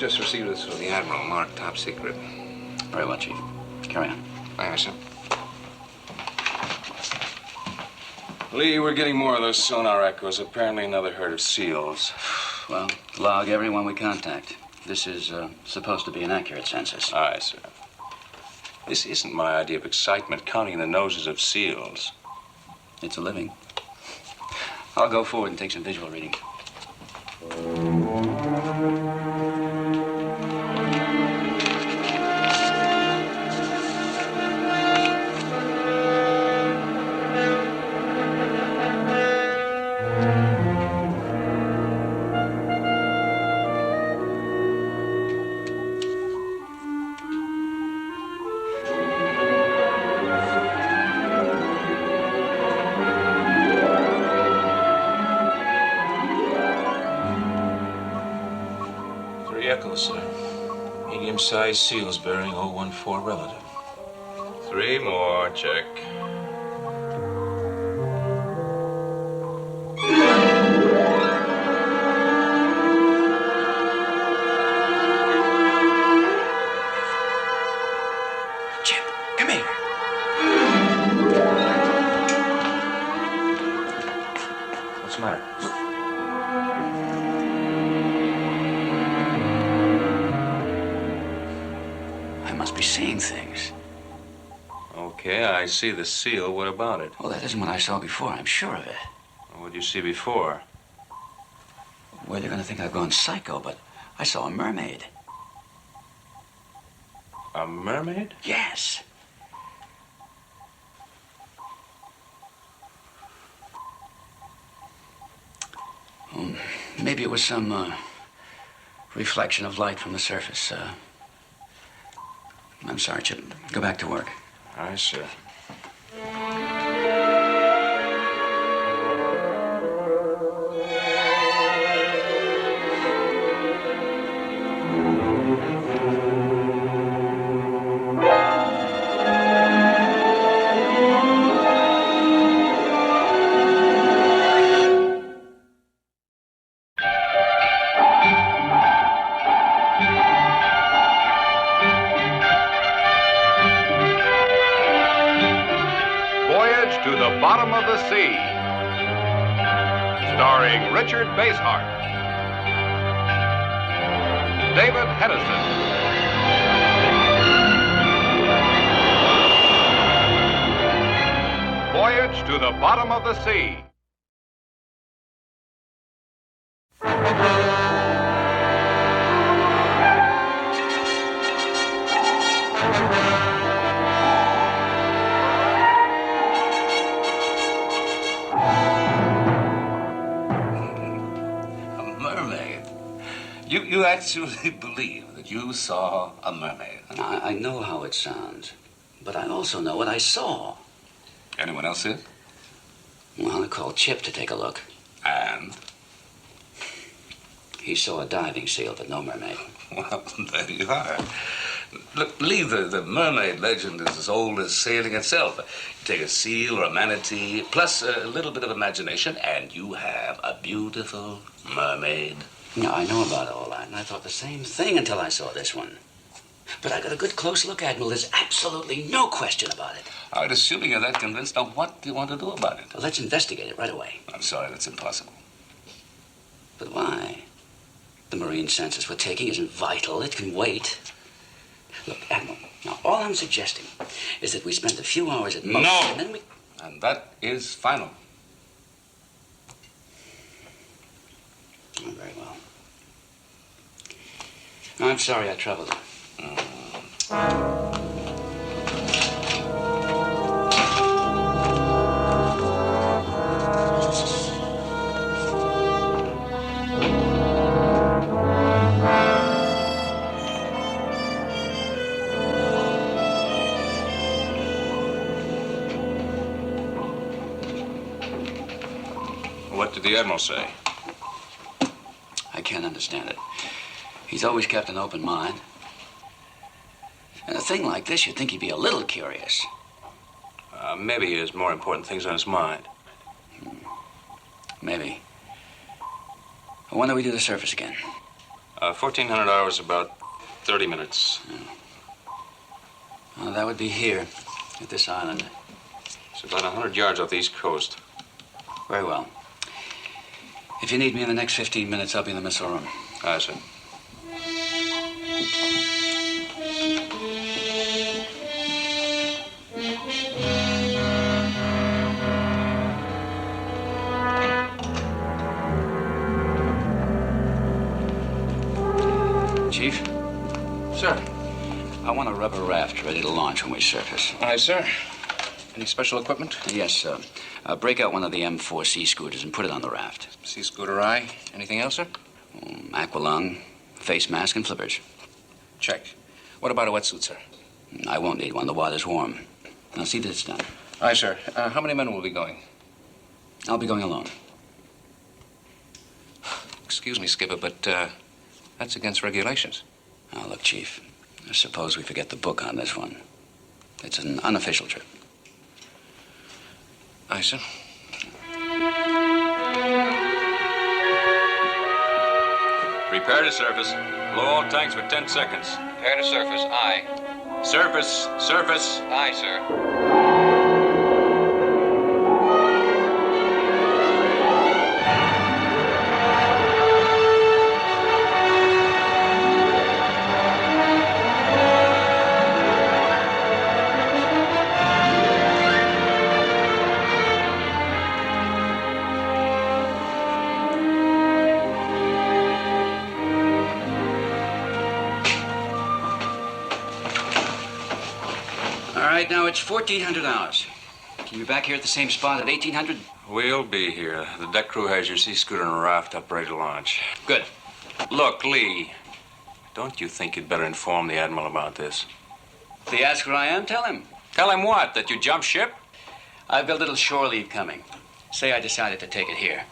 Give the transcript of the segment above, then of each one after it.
just received this from the Admiral, marked top secret. Very well, Chief. Carry on. Aye, sir. Lee, we're getting more of those sonar echoes. Apparently another herd of seals. Well, log everyone we contact. This is supposed to be an accurate census. Aye, sir. This isn't my idea of excitement, counting the noses of seals. It's a living. I'll go forward and take some visual readings. Medium-sized seals bearing 014 relative. 3 more, check. Chip, come here. What's the matter? Seeing things. Okay, I see the seal. What about it? Well, that isn't what I saw before. I'm sure of it. What did you see before? Well, they're going to think I've gone psycho, but I saw a mermaid. A mermaid? Yes. Maybe it was some reflection of light from the surface. I'm sorry, Chip. Go back to work. Aye, sir. Voyage to the Bottom of the Sea, starring Richard Basehart, David Hedison, Voyage to the Bottom of the Sea. You actually believe that you saw a mermaid? I know how it sounds, but I also know what I saw. Anyone else see it? Well, I called Chip to take a look. And? He saw a diving seal, but no mermaid. Well, there you are. Look, Lee, the mermaid legend is as old as sailing itself. You take a seal or a manatee, plus a little bit of imagination, and you have a beautiful mermaid. No, I know about all that, and I thought the same thing until I saw this one. But I got a good close look, Admiral. There's absolutely no question about it. All right, assuming you're that convinced, now what do you want to do about it? Well, let's investigate it right away. I'm sorry, that's impossible. But why? The marine census we're taking isn't vital. It can wait. Look, Admiral, now all I'm suggesting is that we spend a few hours at most, No! And then we... And that is final. Oh, very well. I'm sorry I troubled you. What did the Admiral say? I can't understand it. He's always kept an open mind. And a thing like this, you'd think he'd be a little curious. Maybe he has more important things on his mind. Maybe. When do we do the surface again? 1,400 hours, about 30 minutes. Well, that would be here, at this island. It's about 100 yards off the east coast. Very well. If you need me in the next 15 minutes, I'll be in the missile room. Aye, sir. Chief? Sir. I want a rubber raft ready to launch when we surface. Aye, sir. Any special equipment? Yes, sir. Break out one of the M4 sea scooters and put it on the raft. Sea scooter eye. Anything else, sir? Aqualung, face mask, and flippers. Check. What about a wetsuit, sir? I won't need one. The water's warm. Now see that it's done. Aye, sir. How many men will be going? I'll be going alone. Excuse me, Skipper, but that's against regulations. Now, look, Chief. Suppose we forget the book on this one. It's an unofficial trip. Aye, sir. Prepare to surface. Blow all tanks for 10 seconds. Prepare to surface. Aye. Surface. Surface. Aye, sir. All right, now it's 1,400 hours. Can you be back here at the same spot at 1,800? We'll be here. The deck crew has your sea scooter and raft up ready to launch. Good. Look, Lee, don't you think you'd better inform the Admiral about this? If he asks where I am, tell him. Tell him what? That you jumped ship? I've got a little shore leave coming. Say I decided to take it here.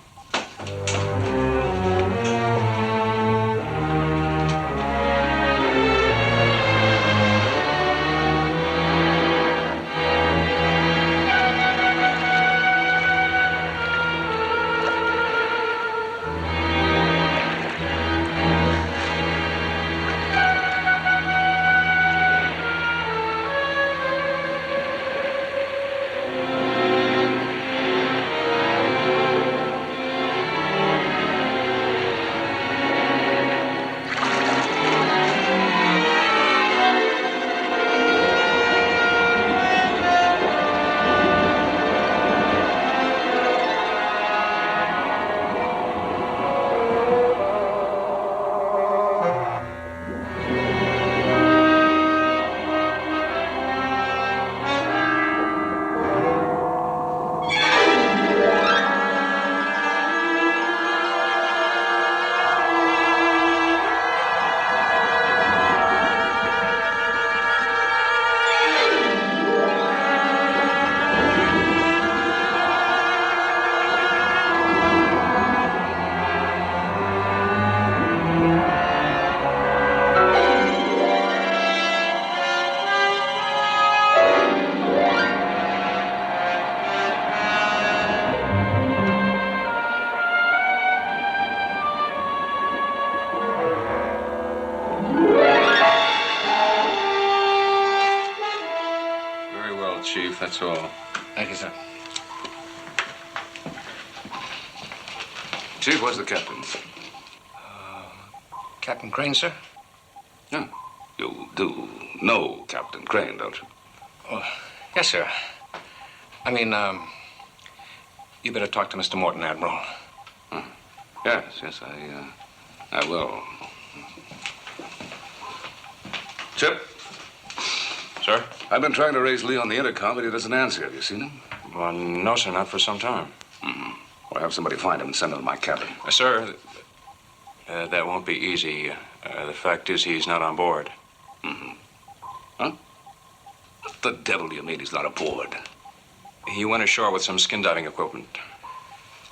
Chief, that's all. Thank you, sir. Chief, where's the captain? Captain Crane, sir? Yeah. You do know Captain Crane, don't you? Oh, yes, sir. I mean, you better talk to Mr. Morton, Admiral. Yes, I will. Chip? Sir? I've been trying to raise Lee on the intercom, but he doesn't answer. Have you seen him? Well, no, sir, not for some time. Mm-hmm. Well, have somebody find him and send him to my cabin. Sir, that won't be easy. The fact is he's not on board. Mm-hmm. Huh? What the devil do you mean he's not aboard? He went ashore with some skin diving equipment.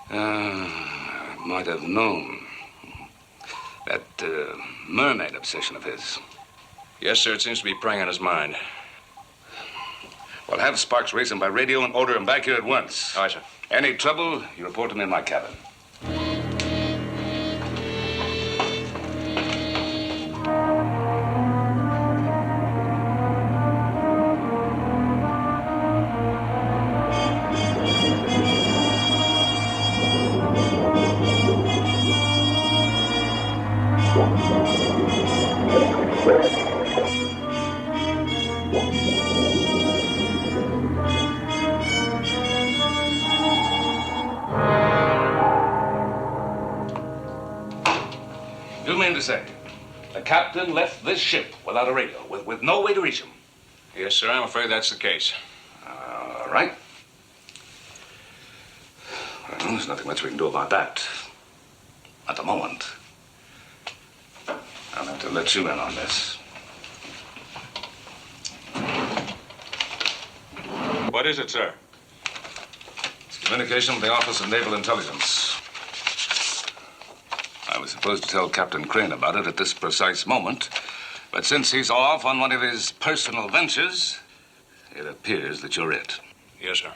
I might have known. That mermaid obsession of his. Yes, sir, it seems to be preying on his mind. Well, have Sparks race him by radio and order him back here at once. All right, sir. Any trouble, you report to me in my cabin. You mean to say the captain left this ship without a radio, with no way to reach him? Yes, sir. I'm afraid that's the case. All right. Well, there's nothing much we can do about that at the moment. I'll have to let you in on this. What is it, sir? It's communication with the Office of Naval Intelligence. I was supposed to tell Captain Crane about it at this precise moment, but since he's off on one of his personal ventures, it appears that you're it. Yes, sir.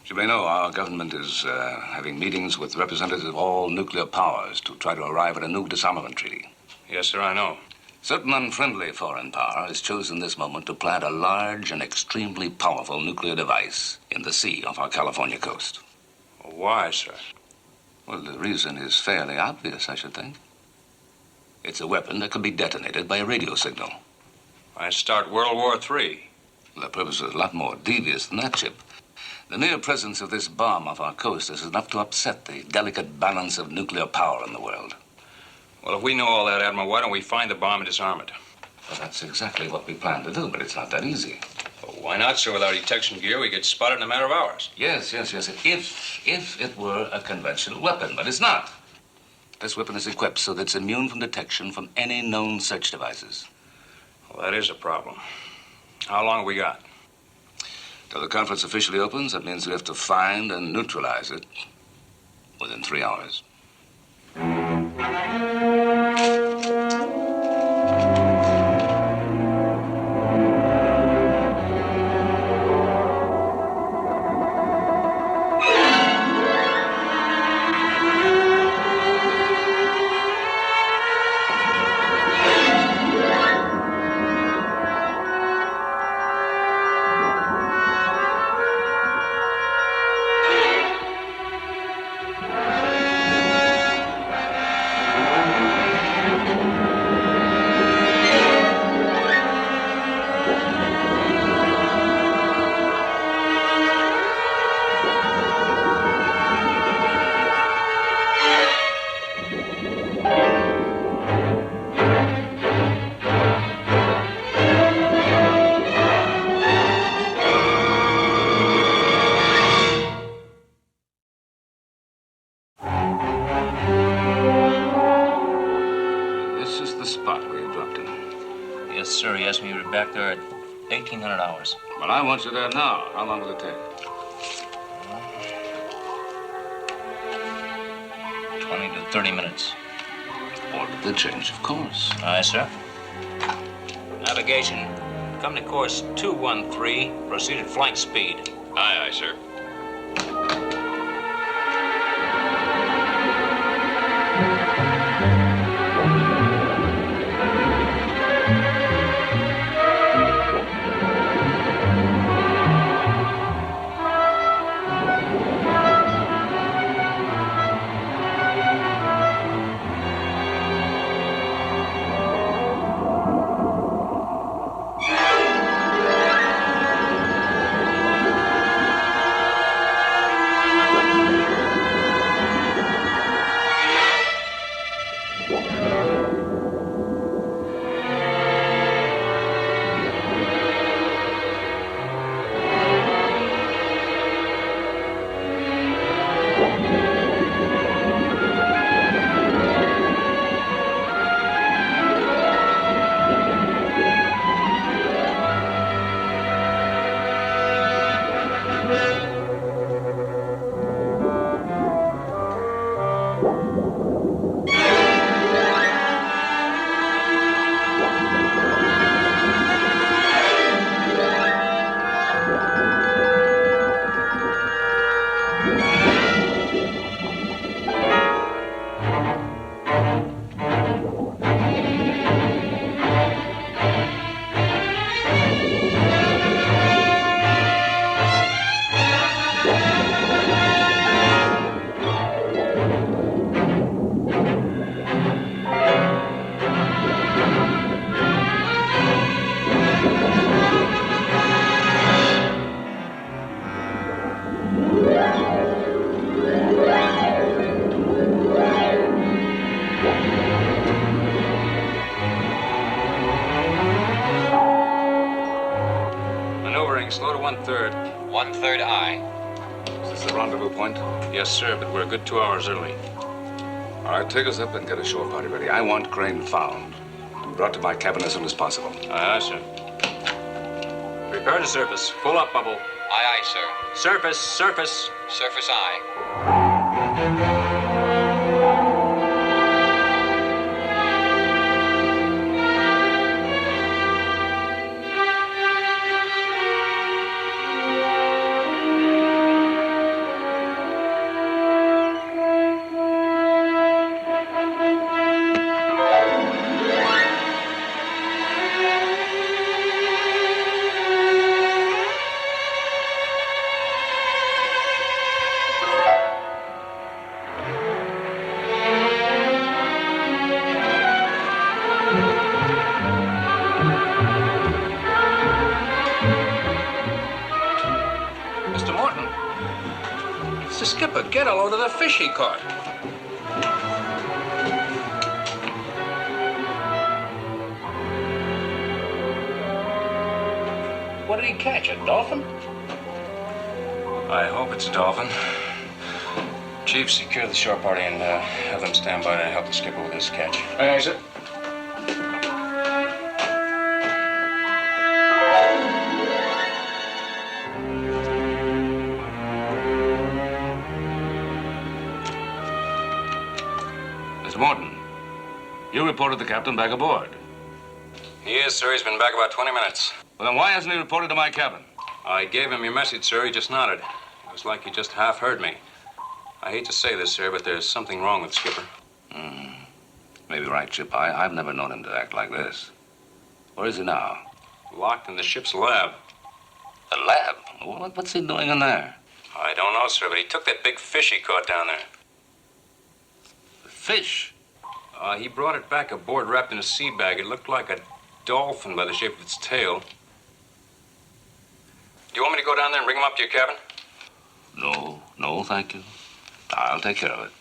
As you may know, our government is having meetings with representatives of all nuclear powers to try to arrive at a new disarmament treaty. Yes, sir, I know. Certain unfriendly foreign power has chosen this moment to plant a large and extremely powerful nuclear device in the sea off our California coast. Why, sir? Well, the reason is fairly obvious, I should think. It's a weapon that could be detonated by a radio signal. I start World War III. The purpose is a lot more devious than that, Chip. The mere presence of this bomb off our coast is enough to upset the delicate balance of nuclear power in the world. Well, if we know all that, Admiral, why don't we find the bomb and disarm it? Well, that's exactly what we plan to do, but it's not that easy. Well, why not, sir? With our detection gear, we get spotted in a matter of hours. Yes. If it were a conventional weapon, but it's not. This weapon is equipped so that it's immune from detection from any known search devices. Well, that is a problem. How long have we got? Till the conference officially opens, that means we have to find and neutralize it within 3 hours. Yes, sir. He asked me to be back there at 1800 hours. Well, I want you there now. How long will it take? 20 to 30 minutes. Order the change, of course. Aye, sir. Navigation. Come to course 213. Proceed at flight speed. Aye, sir. point? Yes, sir, but we're a good 2 hours early. All right, take us up and get a shore party ready. I want Crane found. Brought to my cabin as soon as possible. Aye, aye, sir. Prepare to surface. Pull up, Bubble. Aye, aye, sir. Surface, surface. Surface aye. Mr. Morton. It's the skipper. Get a load of the fish he caught. What did he catch? A dolphin? I hope it's a dolphin. Chief, secure the shore party and have them stand by to help the skipper with his catch. Aye, aye, sir. Mr. Morton, you reported the captain back aboard. He is, sir. He's been back about 20 minutes. Well, then why hasn't he reported to my cabin? I gave him your message, sir. He just nodded. It was like he just half heard me. I hate to say this, sir, but there's something wrong with the skipper. Maybe right, Chip. I've never known him to act like this. Where is he now? Locked in the ship's lab. The lab? What's he doing in there? I don't know, sir, but he took that big fish he caught down there. The fish? He brought it back aboard wrapped in a sea bag. It looked like a dolphin by the shape of its tail. Do you want me to go down there and bring him up to your cabin? No, thank you. I'll take care of it.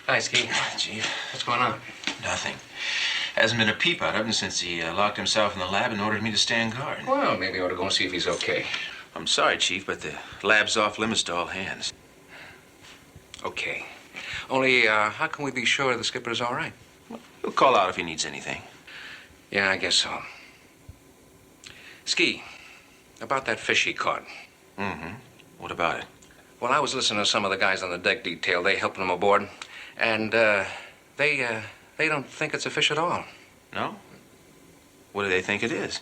Hi, Ski. Chief, What's going on? nothing. Hasn't been a peep out of him since he locked himself in the lab and ordered me to stand guard. Well, maybe I ought to go and see if he's okay. I'm sorry, Chief, but the lab's off limits to all hands. Okay. Only, how can we be sure the skipper's all right? He'll call out if he needs anything. Yeah, I guess so. Ski, about that fish he caught. Mm-hmm. What about it? Well, I was listening to some of the guys on the deck detail. They helping him aboard. And, they don't think it's a fish at all. No? What do they think it is?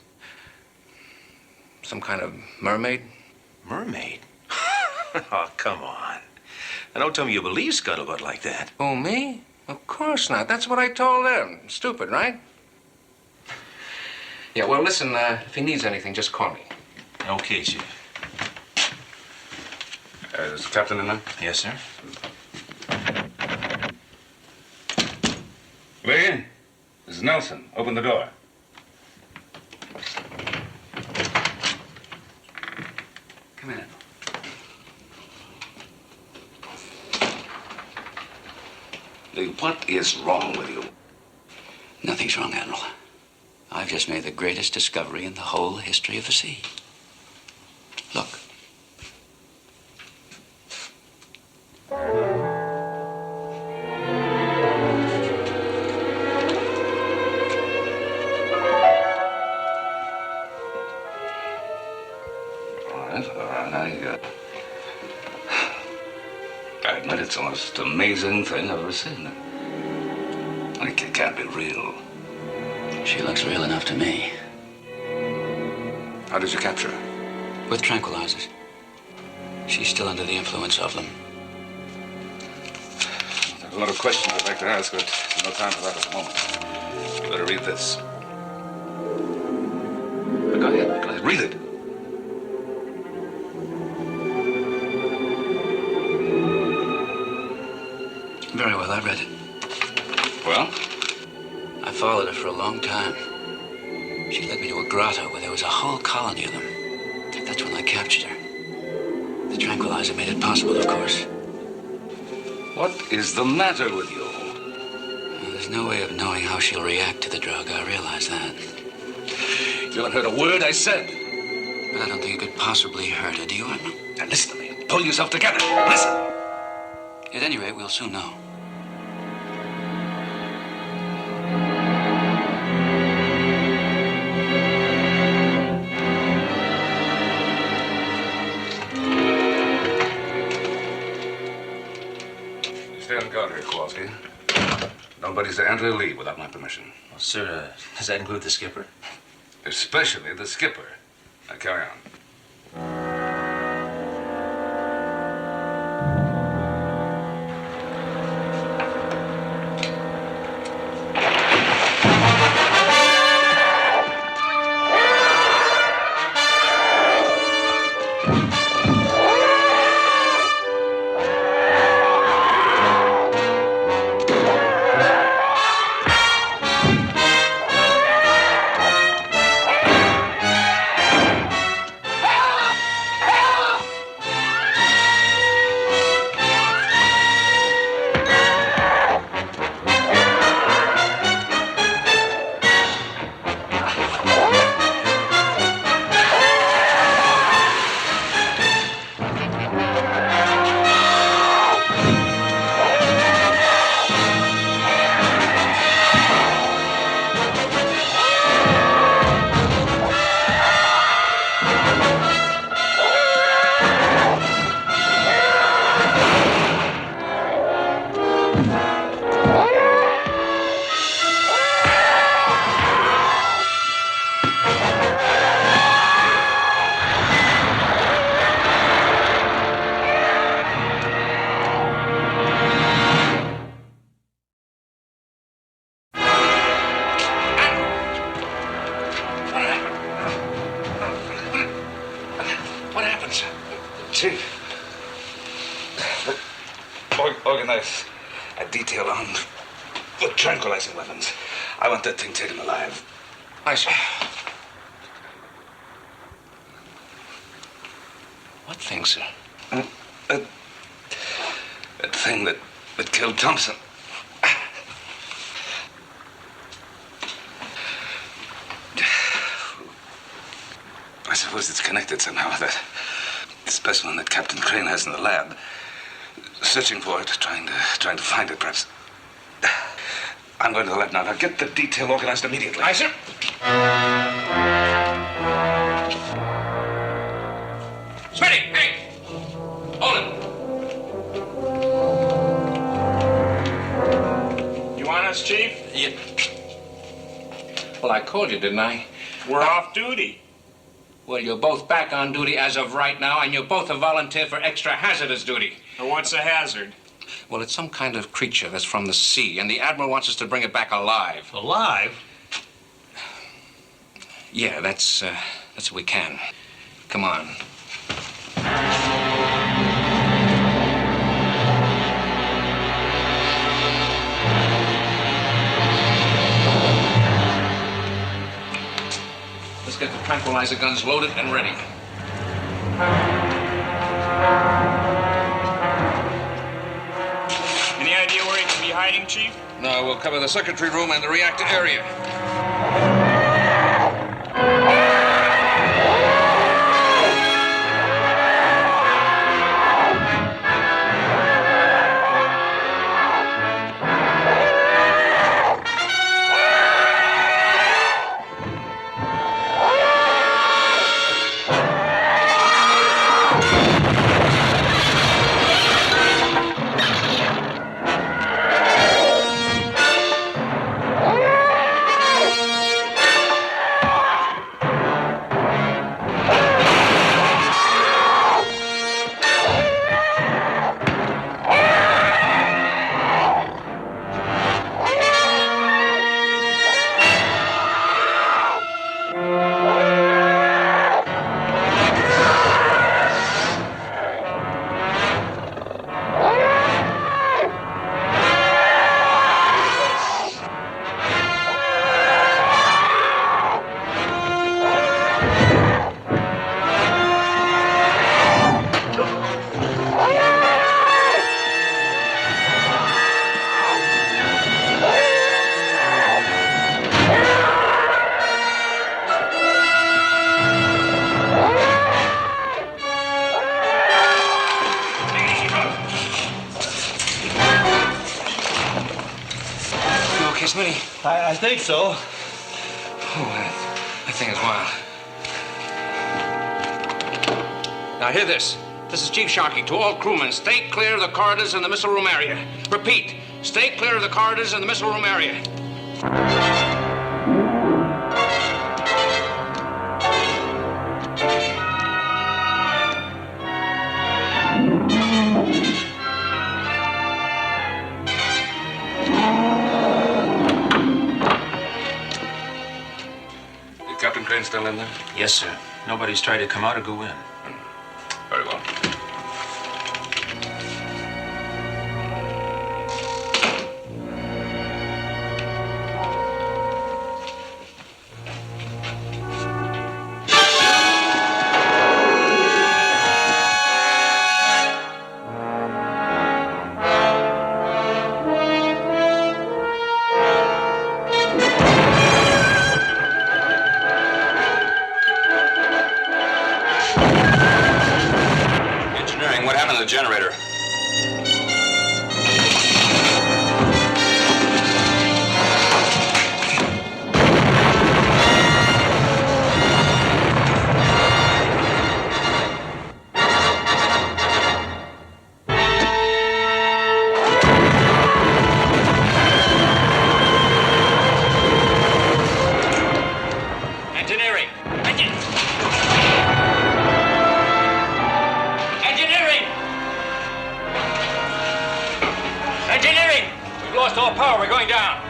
Some kind of mermaid? Mermaid? Oh, come on. Now, don't tell me you believe scuttlebutt like that. Oh, me? Of course not. That's what I told them. Stupid, right? Yeah, well, listen, if he needs anything, just call me. Okay, Chief. Is the captain in there? Yes, sir. Lee, this is Nelson. Open the door. Come in. Lee, what is wrong with you? Nothing's wrong, Admiral. I've just made the greatest discovery in the whole history of the sea. Look. All right. I admit it's the most amazing thing I've ever seen. It can't be real. She looks real enough to me. How did you capture her? With tranquilizers. She's still under the influence of them. There's a lot of questions I'd like to ask, but no time for that at the moment. You better read this. Go ahead. Read it. Very well, I read it. Well? I followed her for a long time. She led me to a grotto where there was a whole colony of them. That's when I captured her. The tranquilizer made it possible, of course. What is the matter with you? There's no way of knowing how she'll react to the drug. I realize that. You haven't heard a word I said. But I don't think you could possibly hurt her, do you, Admiral? Now listen to me. Pull yourself together. Listen. At any rate, we'll soon know. Stay on guard here, Kowalski. Nobody's to enter or leave without my permission. Well, sir, does that include the skipper? Especially the skipper. Now carry on. Chief, organize a detail armed with tranquilizing weapons. I want that thing taken alive. I see. What thing, sir? That thing that killed Thompson. I suppose it's connected somehow. That specimen that Captain Crane has in the lab. Searching for it, trying to find it, perhaps. I'm going to the lab now. Now get the detail organized immediately. Aye, sir. Smitty, hey! Hold it. You want us, Chief? Yeah. Well, I called you, didn't I? We're off duty. Well, you're both back on duty as of right now, and you both have volunteered for extra hazardous duty. Now, what's a hazard? Well, it's some kind of creature that's from the sea, and the Admiral wants us to bring it back alive. Alive? Yeah, that's what we can. Come on. Let's get the tranquilizer guns loaded and ready. Any idea where he could be hiding, Chief? No, we'll cover the circuitry room and the reactor area. Smitty? I think so. Oh, that thing is wild. Now, hear this. This is Chief Sharkey. To all crewmen, stay clear of the corridors in the missile room area. Repeat, stay clear of the corridors in the missile room area. Is Captain Crane still in there? Yes, sir. Nobody's tried to come out or go in. Very well. Engineering, what happened to the generator? Engineering! Engineering! Engineering! We've lost all power. We're going down.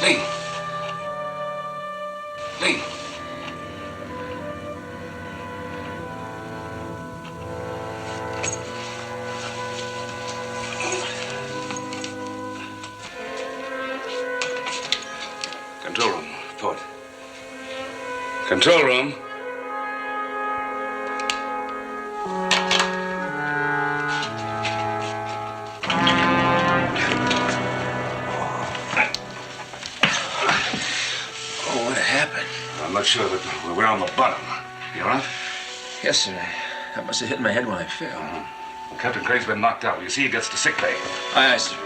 Lee. Lee. Control room, report. Control room. Oh, what happened? I'm not sure, but we're on the bottom. You all right? Yes, sir. That must have hit my head when I fell. Captain Crane's been knocked out. You see, he gets to sick bay. Aye, aye, sir.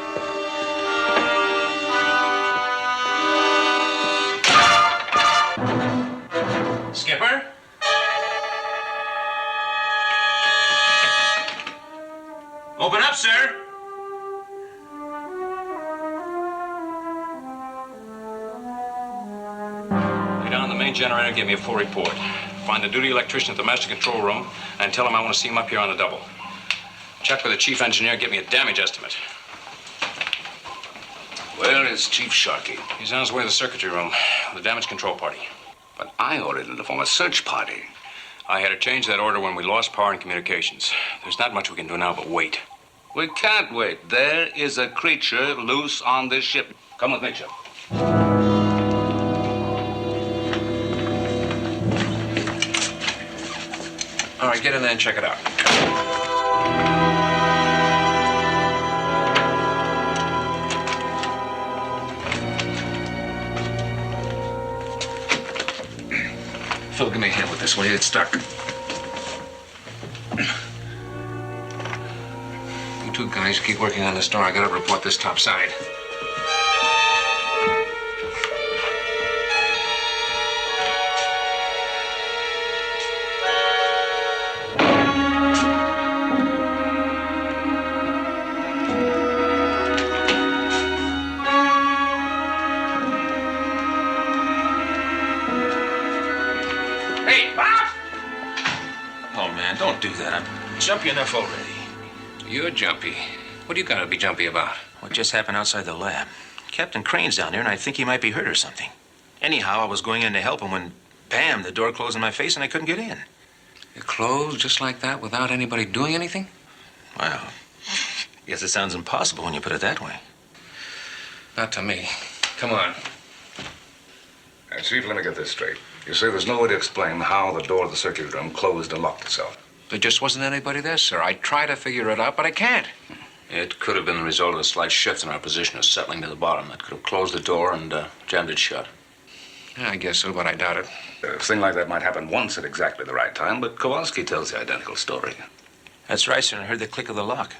Skipper? Open up, sir. Lay down the main generator and give me a full report. Find the duty electrician at the master control room and tell him I want to see him up here on the double. Check with the chief engineer, give me a damage estimate. Where is Chief Sharkey? He's on his way to the circuitry room, the damage control party. But I ordered him to form a search party. I had to change that order when we lost power and communications. There's not much we can do now but wait. We can't wait. There is a creature loose on this ship. Come with me, Chip. All right, get in there and check it out. Phil, give me a hand with this, will you? It's stuck. You two guys keep working on this door. I gotta report this top side. Hey, Bob! Oh, man, don't do that. I'm jumpy enough already. You're jumpy. What do you gotta be jumpy about? What just happened outside the lab? Captain Crane's down there, and I think he might be hurt or something. Anyhow, I was going in to help him when, bam, the door closed in my face and I couldn't get in. You closed just like that without anybody doing anything? Well, guess it sounds impossible when you put it that way. Not to me. Come on. Chief, let me get this straight. You say there's no way to explain how the door of the circuit room closed and locked itself. There just wasn't anybody there, sir. I tried to figure it out, but I can't. It could have been the result of a slight shift in our position of settling to the bottom. That could have closed the door and jammed it shut. Yeah, I guess so, but I doubt it. A thing like that might happen once at exactly the right time, but Kowalski tells the identical story. That's right, sir. I heard the click of the lock.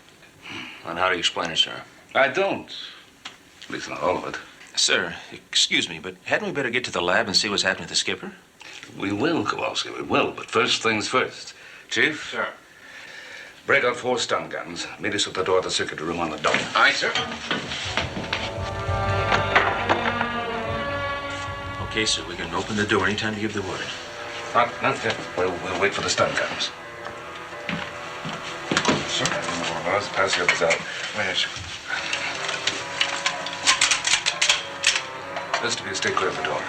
And how do you explain it, sir? I don't. At least not all of it. Sir, excuse me, but hadn't we better get to the lab and see what's happening to the skipper? We will, Kowalski, we will. But first things first. Chief? Sir. Break out 4 stun guns. Meet us at the door of the circuit room on the double. Aye, sir. Okay, sir. We can open the door anytime you give the word. Not yet. We'll wait for the stun guns. Sir, let's pass the others out. Yes, sir. Best of you stay clear of the door.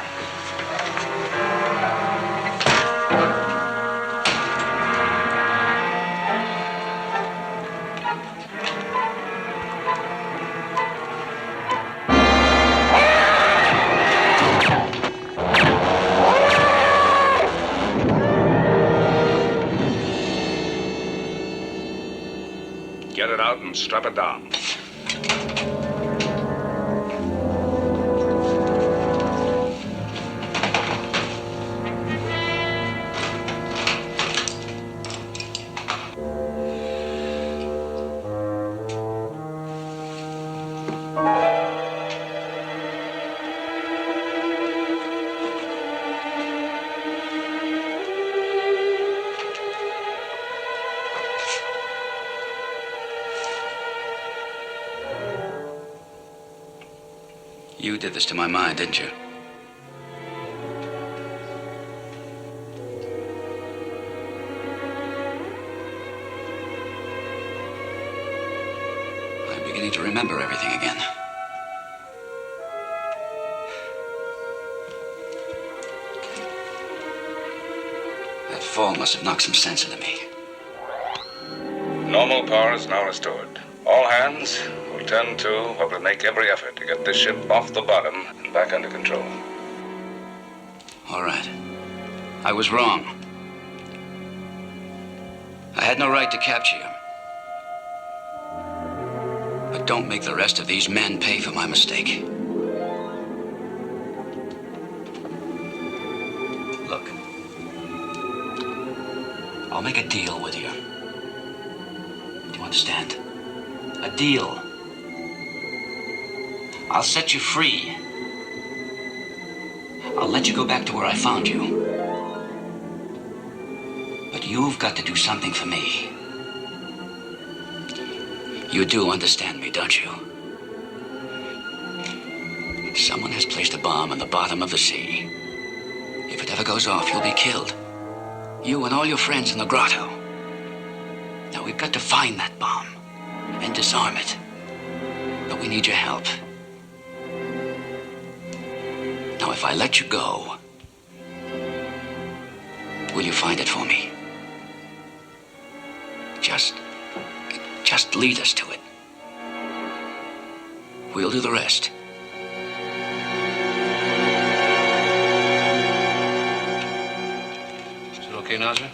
Get it out and strap it down. You did this to my mind, didn't you? I'm beginning to remember everything again. That fall must have knocked some sense into me. Normal power is now restored. All hands will tend to what will make every effort to get this ship off the bottom and back under control. All right. I was wrong. I had no right to capture you. But don't make the rest of these men pay for my mistake. Look. I'll make a deal with you. Do you understand? A deal. I'll set you free. I'll let you go back to where I found you. But you've got to do something for me. You do understand me, don't you? Someone has placed a bomb on the bottom of the sea. If it ever goes off, you'll be killed. You and all your friends in the grotto. Now, we've got to find that bomb and disarm it. But we need your help. Now, if I let you go, will you find it for me? Just lead us to it. We'll do the rest. Is it okay now, sir?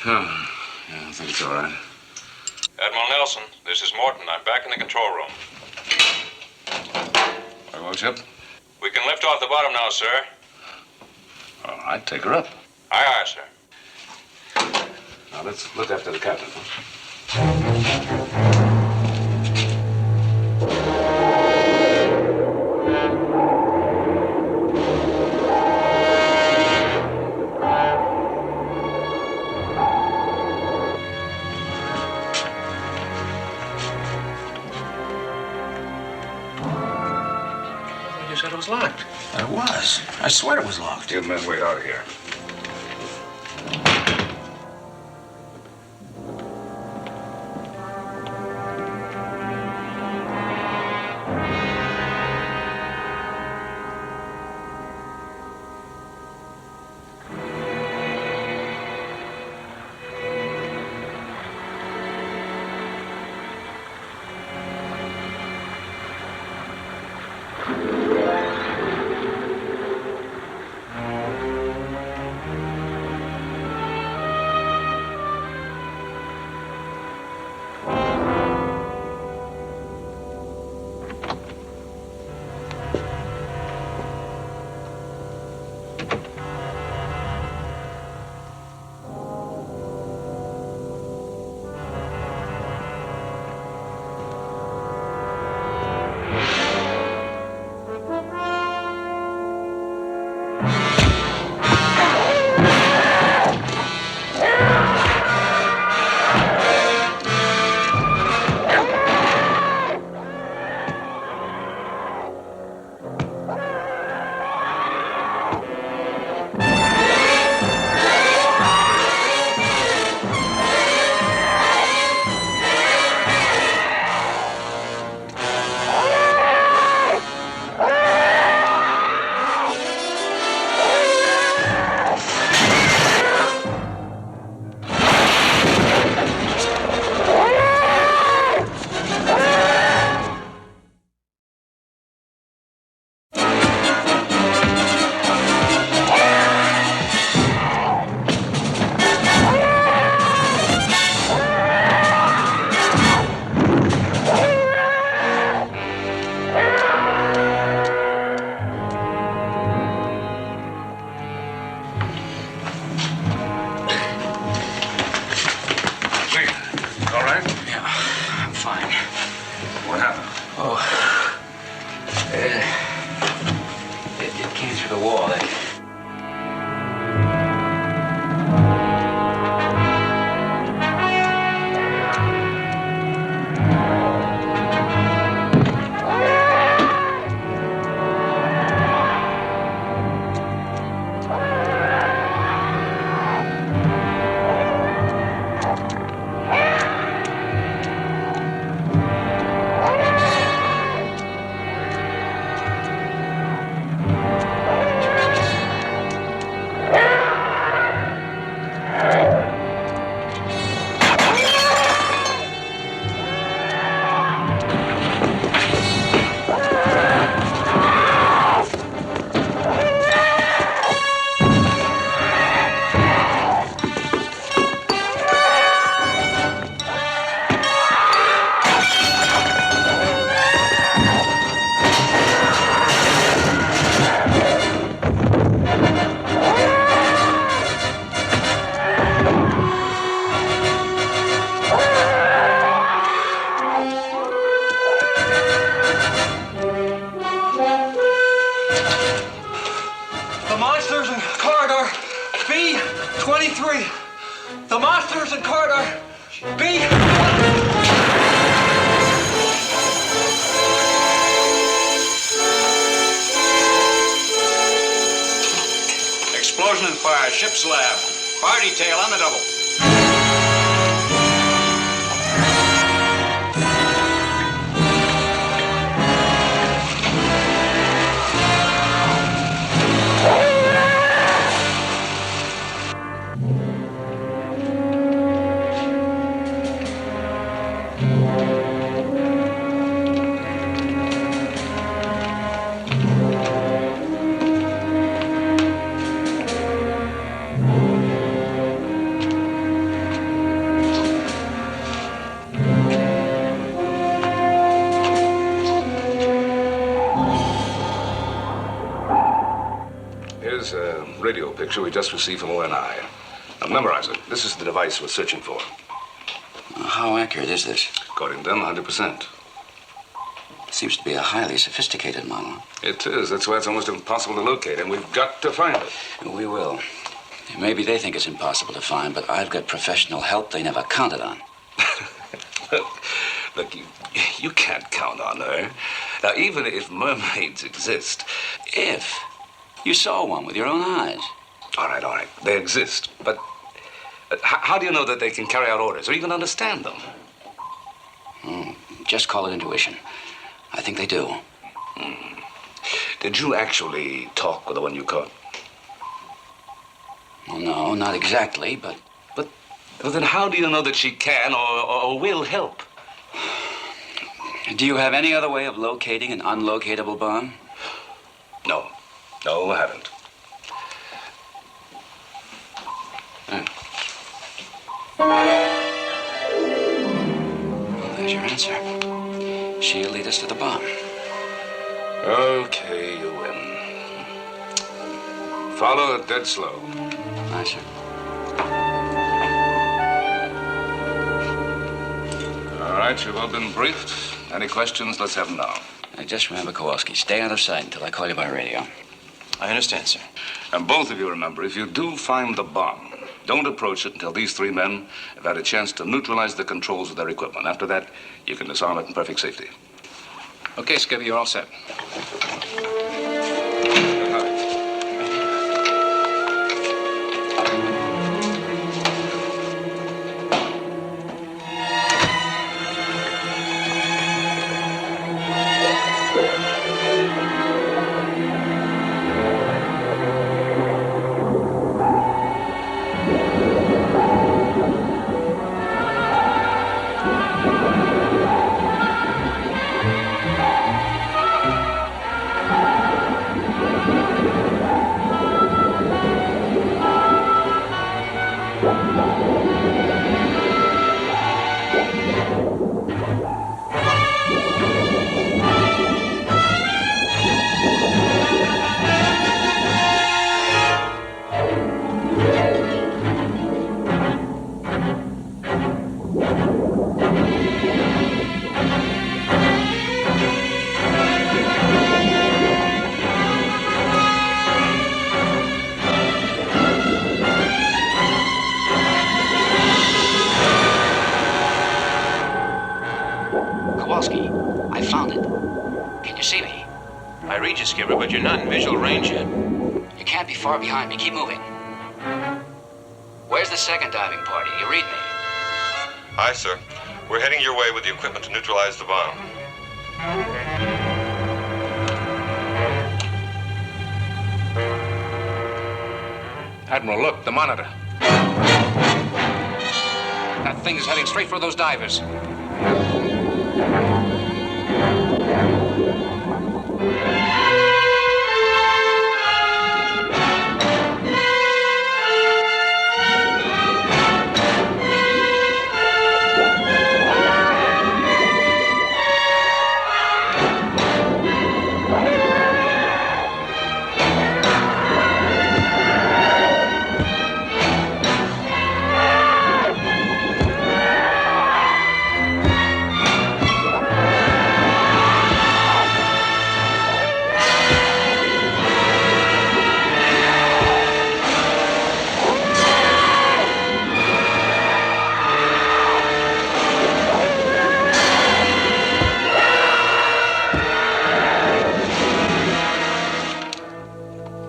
Yeah, I think it's all right. Admiral Nelson, this is Morton. I'm back in the control room. Very well, Chip. We can lift off the bottom now, sir. All right, take her up. Aye, aye, sir. Now, let's look after the captain. You said it was locked. It was. I swear it was locked. You men wait out of here. Fine. What happened? It came through the wall. The monsters in corridor B23. The monsters in corridor B. Explosion and fire. Ship's lab. Fire detail on the double. Here's a radio picture we just received from ONI. Now, memorize it. This is the device we're searching for. How accurate is this? According to them, 100%. Seems to be a highly sophisticated model. It is. That's why it's almost impossible to locate, and we've got to find it. We will. Maybe they think it's impossible to find, but I've got professional help they never counted on. Look, you can't count on her. Now, even if mermaids exist, If you saw one with your own eyes. all right, they exist. But how do you know that they can carry out orders or even understand them? Just call it intuition. I think they do. Did you actually talk with the one you caught? Well, no, not exactly, but Well, then how do you know that she can or will help? do you have any other way of locating an unlocatable bomb? No, I haven't. Well, there's your answer. She'll lead us to the bomb. Okay, you win. Follow it dead slow. Aye, sir. All right, you've all been briefed. Any questions? Let's have them now. Just remember, Kowalski, stay out of sight until I call you by radio. I understand, sir. And both of you remember, if you do find the bomb, don't approach it until these three men have had a chance to neutralize the controls of their equipment. After that, you can disarm it in perfect safety. Okay, Skipper, you're all set. Kowalski. I found it. Can you see me? I read you, Skipper, but you're not in visual range yet. You can't be far behind me. Keep moving. Where's the second diving party? You read me? Aye, sir. We're heading your way with the equipment to neutralize the bomb. Admiral, look, the monitor. That thing is heading straight for those divers.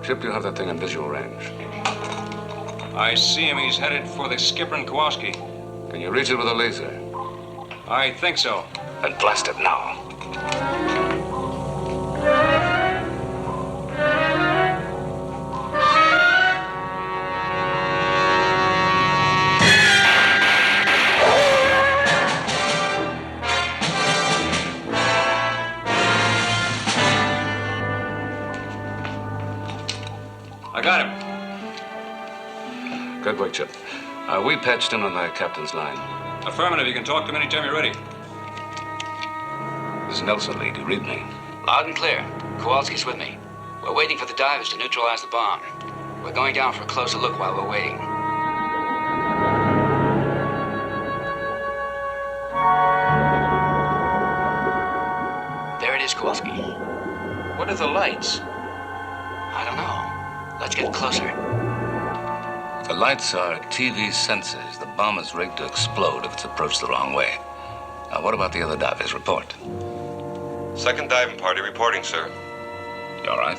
Chip, you have that thing in visual range. I see him. He's headed for the skipper and Kowalski. Can you reach it with a laser? I think so. Then blast it now. I got him. Good work, Chip. We patched in on the captain's line. Affirmative. You can talk to him anytime you're ready. This is Nelson, Lee. Do you read me? Loud and clear. Kowalski's with me. We're waiting for the divers to neutralize the bomb. We're going down for a closer look while we're waiting. There it is, Kowalski. What are the lights? I don't know. Let's get closer. The lights are TV sensors. The bomb is rigged to explode if it's approached the wrong way. Now, what about the other divers? Report. Second diving party reporting, sir. You all right?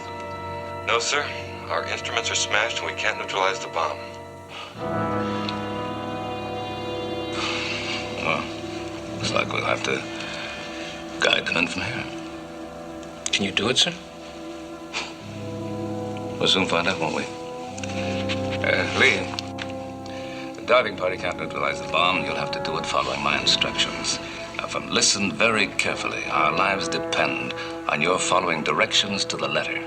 No, sir. Our instruments are smashed and we can't neutralize the bomb. Well, looks like we'll have to guide them in from here. Can you do it, sir? We'll soon find out, won't we? Lee, the diving party can't neutralize the bomb. You'll have to do it following my instructions. Now, listen very carefully. Our lives depend on your following directions to the letter.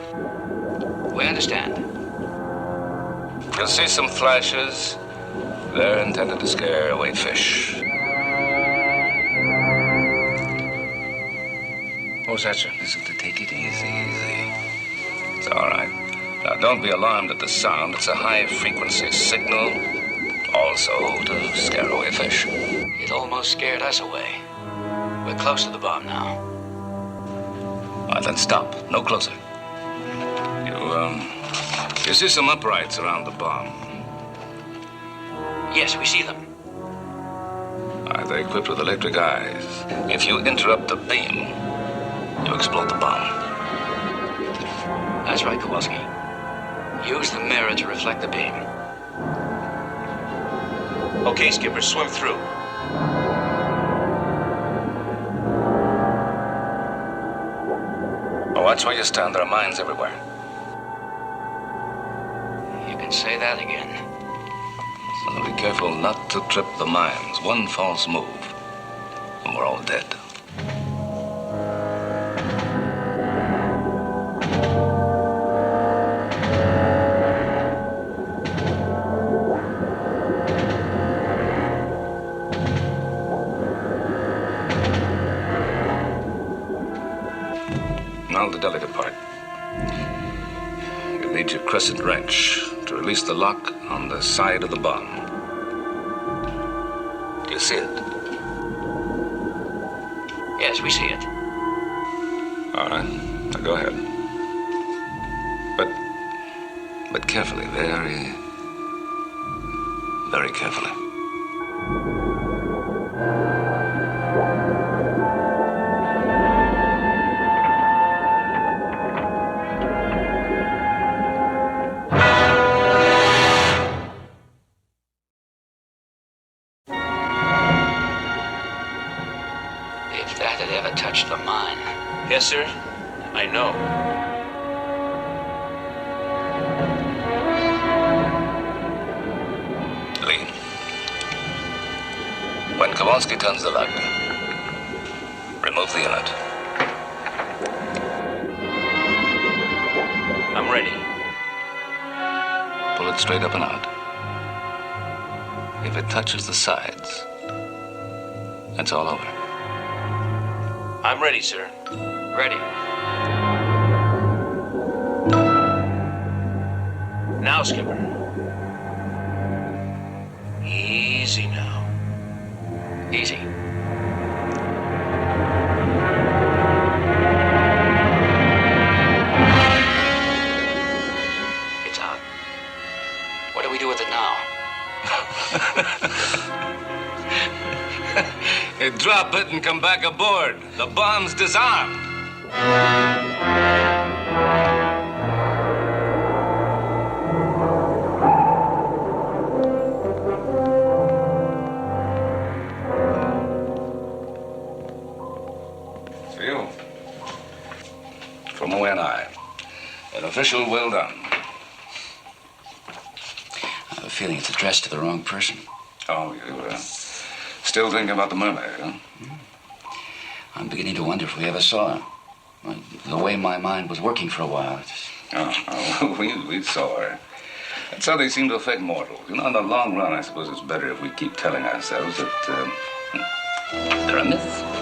We understand. You'll see some flashes. They're intended to scare away fish. What's that, sir? Listen, to take it easy. It's all right. Now, don't be alarmed at the sound. It's a high-frequency signal, also to scare away fish. It almost scared us away. We're close to the bomb now. All right, then stop. No closer. You see some uprights around the bomb. Yes, we see them. All right, they're equipped with electric eyes. If you interrupt the beam, you explode the bomb. That's right, Kowalski. Use the mirror to reflect the beam. Okay, Skipper, swim through. Oh, watch where you stand. There are mines everywhere. You can say that again. So be careful not to trip the mines. One false move, and we're all dead. Now the delicate part. You need your crescent wrench to release the lock on the side of the bomb. Do you see it? Yes, we see it. All right. Now go ahead. But carefully, very carefully. If that had ever touched the mine. Yes, sir. I know. Lee, when Kowalski turns the lug, remove the unit. I'm ready. Pull it straight up and out. If it touches the sides, it's all over. I'm ready, sir. Ready. Now, Skipper. Easy now. Easy. It's out. What do we do with it now? Drop it and come back aboard. The bomb's disarmed. Phil, from ONI, an official well done. I have a feeling it's addressed to the wrong person. Oh, you still thinking about the mermaid, huh? I'm beginning to wonder if we ever saw her. Well, the way my mind was working for a while. We saw her. That's how they seem to affect mortals. You know, in the long run, I suppose it's better if we keep telling ourselves that they're a myth.